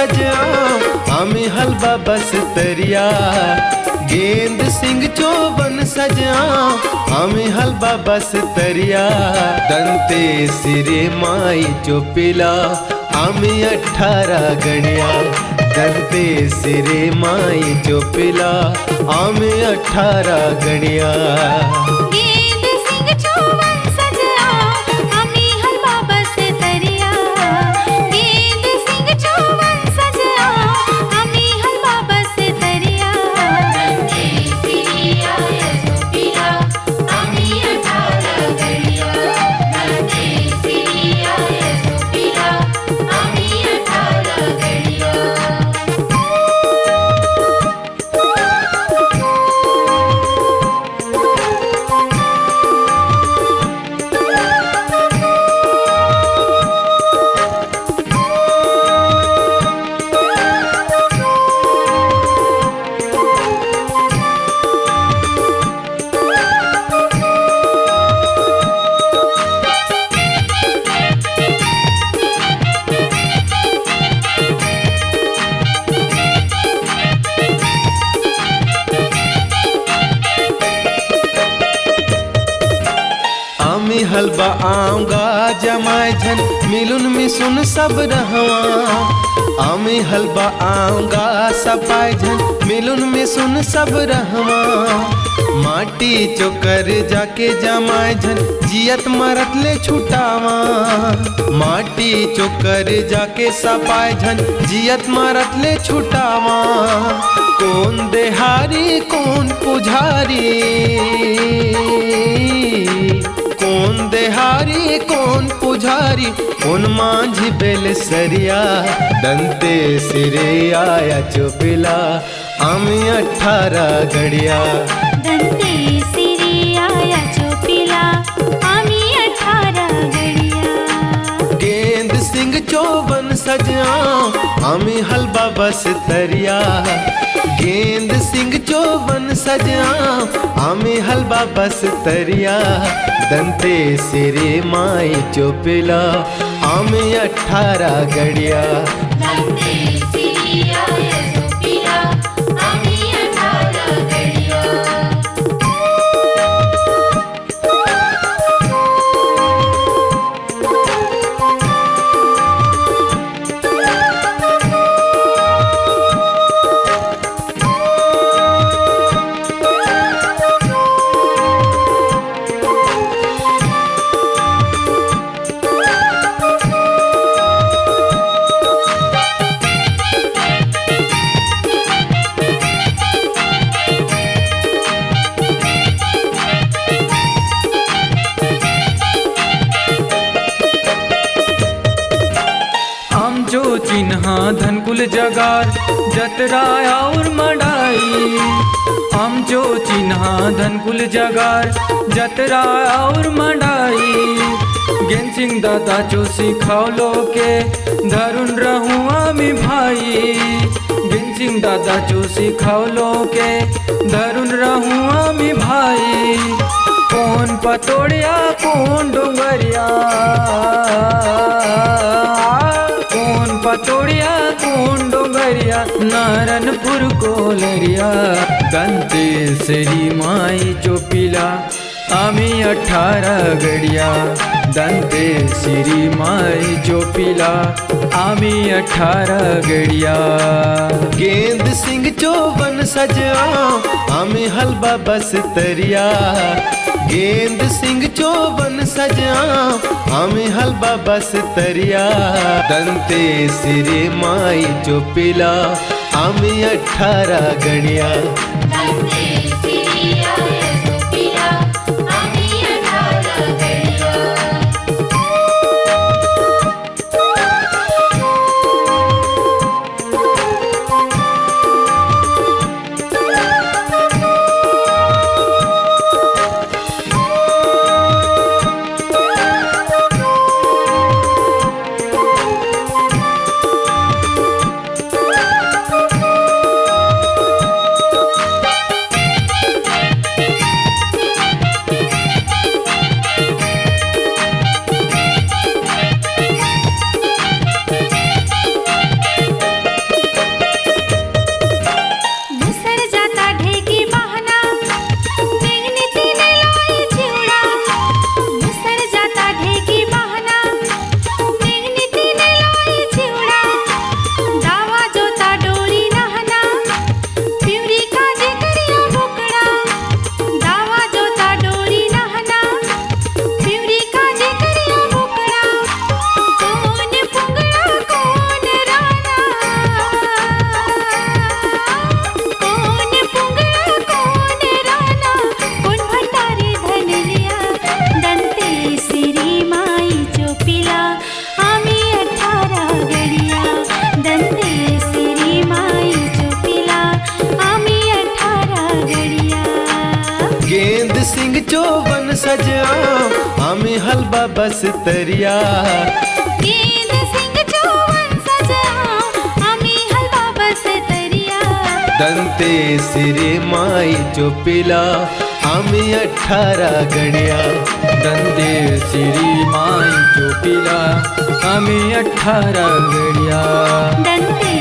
सजा आमी हलवा बस तरिया। गेंद सिंह चौवन सजा आमी हलवा बस तरिया। दंते सिरे माई चोपिला आमी 18 गणिया। दंते सिरे माई चोपिला आमी 18 गणिया। गेंद सिंह चौवन सजा आमी हलवा बस तरिया। गेंद सिंह चौवन सजा आमी हलवा बस तरिया। दंते सिरिया चोपिला आमी 18 गणिया। दंते सिरिया चोपिला आमी 18 गणिया। आमी हलवा आऊंगा जमाए झन मिलुन मिसुन सब रहवा। आमी हलवा आऊंगा सपाए झन मिलुन मिसुन सब रहवा। माटी चोकर जाके जमाए झन जियत मरत ले छुटावा। माटी चोकर जाके सपाए झन जियत मरत ले छुटावा। कौन देहारी कौन पुजारी, कौन देहारी कौन पुजारी, कौन मांझी बेल सरिया। दंते सिरे आया चोपिला आमी 18 गड़िया। दंते सिरे आया चोपिला आमी 18 गड़िया। गेंद सिंह चौवन सजा आमी हलवा बस तरिया। गेंद सिंह चौवन सजा आमी हलवा बस तरिया। दंते सिरे माई चोपिला आमी 18 गड़िया। दंते सिरिया चोपिला आमी 18 गड़िया। जो चिन्हा धनकुल जगार जतरा और मड़ाई। हम जो चिन्हा धनकुल जगार जतरा और मड़ाई। गेंद सिंह दादा जो सिखौलो के धरुन रहूँ आमी भाई। गेंद सिंह दादा जो सिखौलो के धरुन रहूँ आमी भाई। कौन पतोड़िया कौन डोंगरिया, कौन पतोड़िया कौन डोंगरिया, नारायणपुर कोलरिया। दंते सिरी माई चोपिला आमी 18 गड़िया। दंते सिरी माई चोपिला आमी 18 गड़िया। गेंद सिंह चौवन सजा आमी हलवा बस तरिया। गेंद सिंह चौवन सजा आमी हलवा बस तरिया। दंते सिरे माई चोपिला आमी 18 गड़िया। दंते सिरिया चोपिला आमी 18 गड़िया। सजआ आम्ही हलवा बस तरिया गेंद सिंग चोवन सजआ आम्ही हलवा बस तरिया दंते सिरे माई चोपिला आम्ही 18 गड्या दंते सिरी माई चोपिला आम्ही 18 गड्या दंते